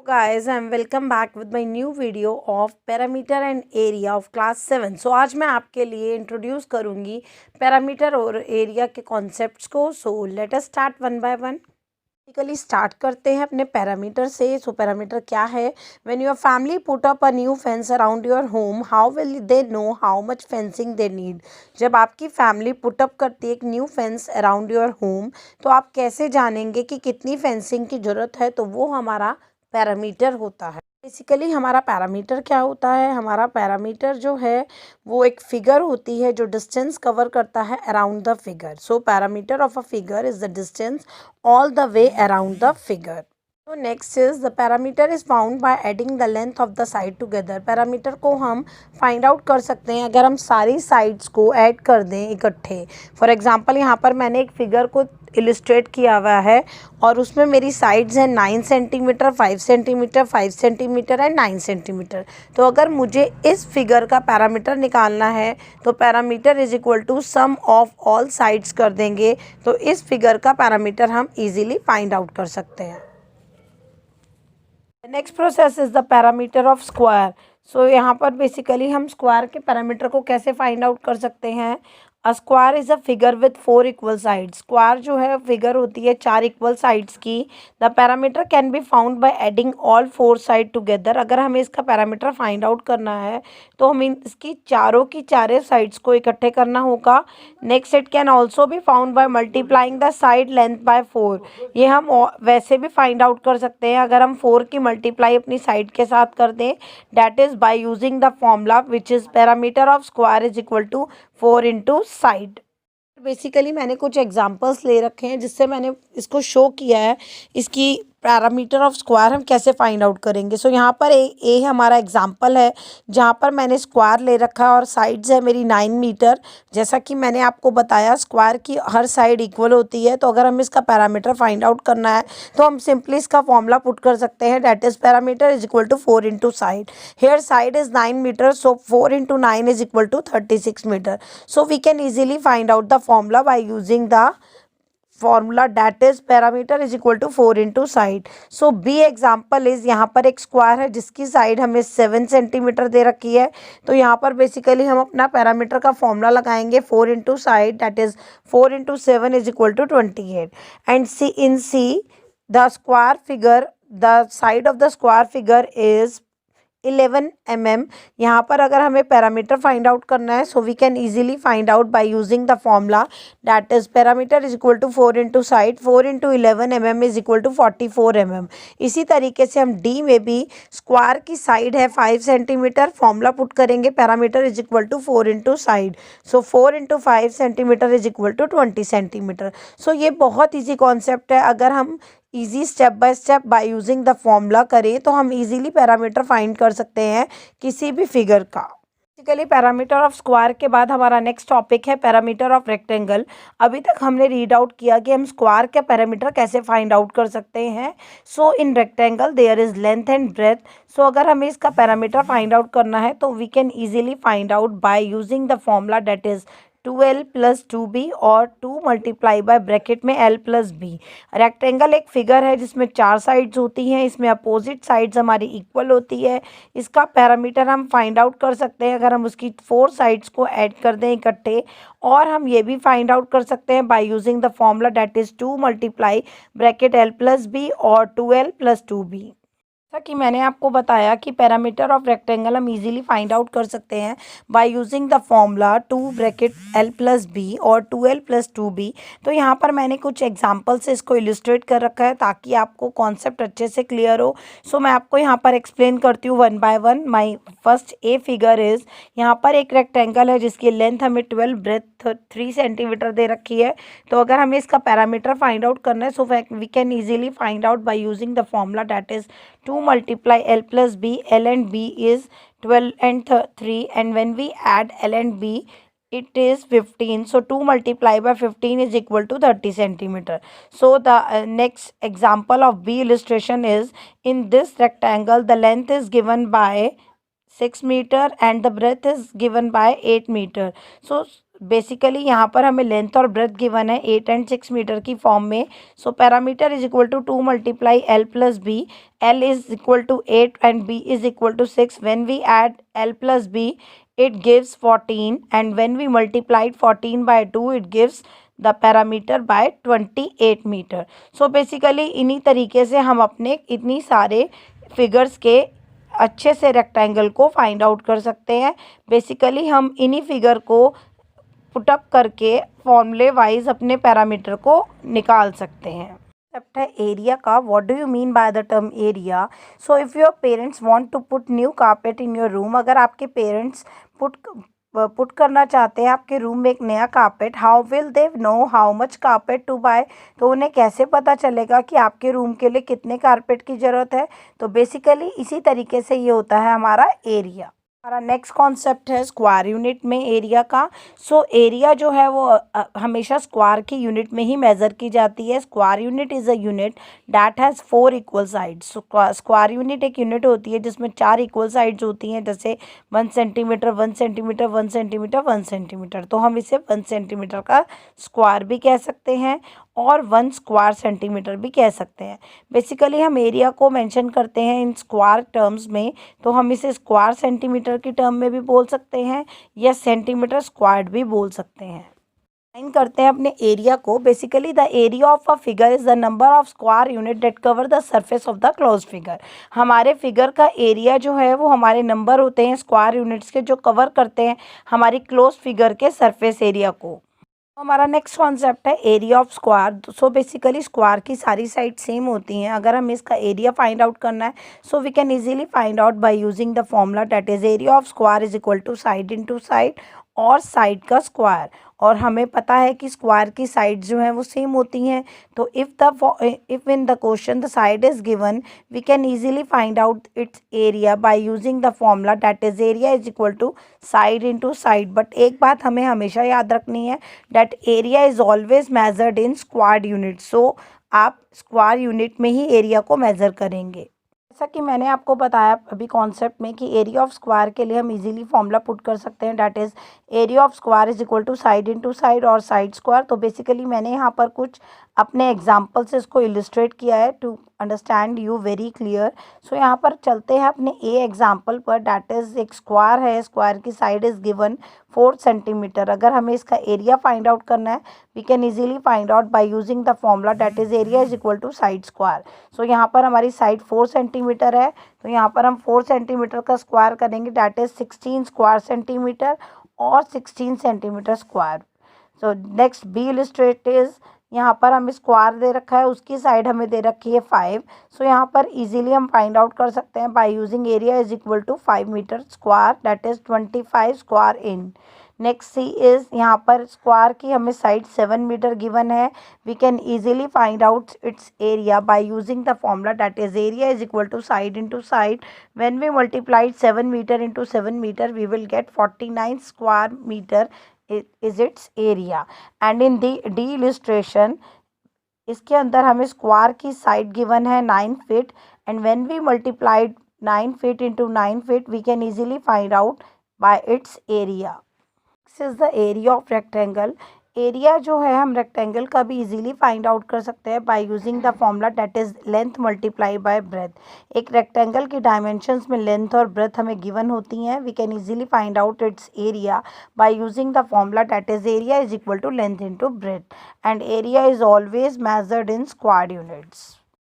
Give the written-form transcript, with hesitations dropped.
Guys, I'm welcome back with my new video of parameter and area of class 7. So आज मैं आपके लिए introduce करूँगी parameter और एरिया के कॉन्सेप्ट्स को. So let us start one by one. Basically start करते हैं अपने पैरामीटर से. सो पैरामीटर क्या है? When your family put up a new fence around your home, how will they know how much fencing they need. जब आपकी family put up करती है एक new fence around your home, तो आप कैसे जानेंगे कि कितनी फेंसिंग की ज़रूरत है? तो वो हमारा पैरामीटर होता है. बेसिकली हमारा पैरामीटर क्या होता है? हमारा पैरामीटर जो है वो एक फिगर होती है जो डिस्टेंस कवर करता है around the figure. So parameter of a figure is the distance all the way around the figure. So next is the parameter is found by adding the length of the side together. Parameter को हम find out कर सकते हैं अगर हम सारी sides को add कर दें इकट्ठे. फॉर एग्जांपल यहाँ पर मैंने एक फिगर को इलिस्ट्रेट किया हुआ है और उसमें मेरी साइड्स हैं 9 centimetre, 5 centimetre, 5 centimetre and 9 centimetre. तो अगर मुझे इस फिगर का पैरामीटर निकालना है तो parameter is equal to sum of all sides कर देंगे, तो इस फिगर का पैरामीटर हम इजीली फाइंड आउट कर सकते हैं. Next process is the parameter of square. So यहाँ पर बेसिकली हम स्क्वायर के पैरामीटर को कैसे फाइंड आउट कर सकते हैं? A square is a figure with 4 equal sides. Square जो है फिगर होती है 4 इक्वल साइड्स की. The parameter can be found by adding all 4 side together. अगर हमें इसका पैरामीटर फाइंड आउट करना है तो हमें इसकी चारों की चारे साइड्स को इकट्ठे करना होगा. Next it can also be found by multiplying the side length bye 4. ये हम वैसे भी फाइंड आउट कर सकते हैं अगर हम 4 की मल्टीप्लाई अपनी साइड के साथ कर दें. That is by using the formula which is parameter of square is equal to 4 into side. Basically मैंने कुछ एग्जांपल्स ले रखे हैं जिससे मैंने इसको शो किया है इसकी पैरामीटर ऑफ स्क्वायर हम कैसे फाइंड आउट करेंगे. सो यहाँ पर ए हमारा एग्जांपल है जहाँ पर मैंने स्क्वायर ले रखा है और साइड्स है मेरी 9 मीटर. जैसा कि मैंने आपको बताया स्क्वायर की हर साइड इक्वल होती है, तो अगर हमें इसका पैरामीटर फाइंड आउट करना है तो हम सिंपली इसका फॉर्मूला पुट कर सकते हैं. That is parameter is equal to 4 into side. Here side is 9 metre, so 4 into 9 is equal to 36 metre. So we can easily find out the formula by using the formula that is parameter is equal to 4 into side. So B example is यहाँ पर एक square है जिसकी side हमें 7 centimetre दे रखी है. तो यहाँ पर बेसिकली हम अपना पैरामीटर का फॉर्मूला लगाएंगे 4 into side, that is 4 into 7 is equal to 28. And C in see the square figure, the side of the square figure is 11 mm. यहाँ पर अगर हमें पैरामीटर फाइंड आउट करना है so we can easily find out by using the formula that is parameter is equal to 4 into side. 4 into 11 mm is equal to 44 mm. इसी तरीके से हम डी में भी स्क्वायर की साइड है 5 सेंटीमीटर, फॉर्मूला पुट करेंगे parameter is equal to 4 into side. So 4 into 5 centimetre is equal to 20 centimetre. So ये बहुत ईजी कॉन्सेप्ट है. अगर हम easy step by step by using the formula करें तो हम इजीली पैरामीटर फाइंड कर सकते हैं किसी भी फिगर का. बेसिकली पैरामीटर ऑफ स्क्वायर के बाद हमारा नेक्स्ट टॉपिक है पैरामीटर ऑफ रेक्टेंगल. अभी तक हमने रीड आउट किया कि हम स्क्वायर के पैरामीटर कैसे फाइंड आउट कर सकते हैं. So in rectangle there is length and breadth. So अगर हमें इसका पैरामीटर फाइंड आउट करना है तो we can easily find out by using the formula that is 2l plus 2b और 2 मल्टीप्लाई बाय ब्रैकेट में l प्लस b. रेक्टेंगल एक figure है जिसमें 4 साइड्स होती हैं. इसमें अपोजिट साइड्स हमारी इक्वल होती है. इसका पैरामीटर हम फाइंड आउट कर सकते हैं अगर हम उसकी 4 साइड्स को ऐड कर दें इकट्ठे. और हम ये भी फाइंड आउट कर सकते हैं by using the formula that is 2 multiply bracket l plus b और 2l प्लस 2b. जैसा कि मैंने आपको बताया कि पैरामीटर ऑफ रेक्टेंगल हम इजीली फाइंड आउट कर सकते हैं by using the formula 2 bracket l plus B और 2l प्लस 2b. तो यहाँ पर मैंने कुछ एग्जांपल से इसको इलिस्ट्रेट कर रखा है ताकि आपको कॉन्सेप्ट अच्छे से क्लियर हो. सो मैं आपको यहाँ पर एक्सप्लेन करती हूँ one by one. My first a figure is, यहाँ पर एक रेक्टेंगल है जिसकी लेंथ हमें 12, ब्रेथ 3 सेंटीमीटर दे रखी है. तो अगर हमें इसका पैरामीटर फाइंड आउट करना है so we can easily find out by using the formula that is 2 multiply l plus b. L and b is 12 and 3, and when we add l and b it is 15. So 2 multiply by 15 is equal to 30 centimeter. So the next example of b illustration is, in this rectangle the length is given by 6 meter and the breadth is given by 8 meter. So basically यहाँ पर हमें length और breath given है 8 and 6 metre की form में। So parameter is equal to 2 multiply L plus B. L is equal to 8 and B is equal to 6। When we add L plus B it gives 14, and when we multiplied 14 by 2 it gives the parameter by 28 meter. So basically इन्हीं तरीके से हम अपने इतनी सारे figures के अच्छे से रेक्टेंगल को फाइंड आउट कर सकते हैं। बेसिकली हम इन्हीं फिगर को पुटअप करके फॉर्मूले वाइज अपने पैरामीटर को निकाल सकते हैं। कंसेप्ट है एरिया का। What do you mean by the term area? So if your parents want to put new carpet in your room, अगर आपके पेरेंट्स पुट करना चाहते हैं आपके रूम में एक नया carpet, how will they know how much carpet to buy? तो उन्हें कैसे पता चलेगा कि आपके रूम के लिए कितने कारपेट की ज़रूरत है? तो बेसिकली इसी तरीके से ये होता है हमारा एरिया। हमारा नेक्स्ट कॉन्सेप्ट है स्क्वायर यूनिट में एरिया का। सो एरिया जो है वो हमेशा स्क्वायर की यूनिट में ही मेज़र की जाती है। Square unit is a unit that has 4 equal sides. Square unit एक यूनिट होती है जिसमें 4 इक्वल साइड्स होती हैं, जैसे 1 सेंटीमीटर 1 सेंटीमीटर 1 सेंटीमीटर 1 सेंटीमीटर। तो हम इसे 1 सेंटीमीटर का स्क्वायर भी कह सकते हैं और 1 स्क्वायर सेंटीमीटर भी कह सकते हैं। बेसिकली हम एरिया को मेंशन करते हैं इन स्क्वायर टर्म्स में, तो हम इसे स्क्वायर सेंटीमीटर की टर्म में भी बोल सकते हैं या सेंटीमीटर स्क्वायर्ड भी बोल सकते हैं। डिफाइन करते हैं अपने एरिया को। Basically the area of a figure is the number of square unit that cover the surface of the close figure. हमारे फिगर का एरिया जो है वो हमारे नंबर होते हैं स्क्वायर यूनिट्स के जो कवर करते हैं हमारी क्लोज फिगर के सरफेस एरिया को। हमारा नेक्स्ट कॉन्सेप्ट है area of square. So basically square की सारी साइड सेम होती हैं। अगर हमें इसका एरिया फाइंड आउट करना है so we can easily find out by using the formula that is area of square is equal to side into side और साइड का स्क्वायर। और हमें पता है कि स्क्वायर की साइड जो हैं वो सेम होती हैं। तो if in the question the side is given we can easily find out its area by using the formula that is area is equal to side into side. But एक बात हमें हमेशा याद रखनी है that area is always measured in square unit. So आप square unit में ही area को मेज़र करेंगे। जैसा कि मैंने आपको बताया अभी कॉन्सेप्ट में कि एरिया ऑफ स्क्वायर के लिए हम इजीली फॉर्मूला पुट कर सकते हैं that is area of square is equal to side into side और साइड स्क्वायर। तो बेसिकली मैंने यहाँ पर कुछ अपने एग्जांपल से इसको इलिस्ट्रेट किया है to understand you very clear. So यहाँ पर चलते हैं अपने ए एग्जांपल पर दैट इज़ एक स्क्वायर है। स्क्वायर की साइड इज़ गिवन 4 सेंटीमीटर। अगर हमें इसका एरिया फाइंड आउट करना है we can easily find out by using the formula that is area is equal to side square. So यहाँ पर हमारी साइड 4 सेंटीमीटर है तो यहाँ पर हम 4 सेंटीमीटर का स्क्वायर करेंगे दैट इज़ 16 स्क्वायर सेंटीमीटर और 16 centimetre square. So next B illustrate is यहाँ पर हमें स्क्वायर दे रखा है उसकी साइड हमें दे रखी है 5। सो यहाँ पर इजीली हम फाइंड आउट कर सकते हैं by using area is equal to 5 metre square that is 25 square in. Next C is यहाँ पर स्क्वायर की हमें साइड 7 मीटर गिवन है। We can easily find out its area by using the formula that is area is equal to side into side. When we multiplied 7 metre into 7 metre we will get 49 square metre is its area. And in D illustration इसके अंदर हमें square की side given है 9 feet and when we multiplied 9 feet into 9 feet we can easily find out by its area. This is the area of rectangle. Area जो है हम rectangle का भी इजीली फाइंड आउट कर सकते हैं by using the formula that is length multiply by breadth. एक rectangle की डायमेंशंस में लेंथ और ब्रेथ हमें गिवन होती हैं। We can easily find out its area by using the formula that is area is equal to length into breadth and area is always measured in square units.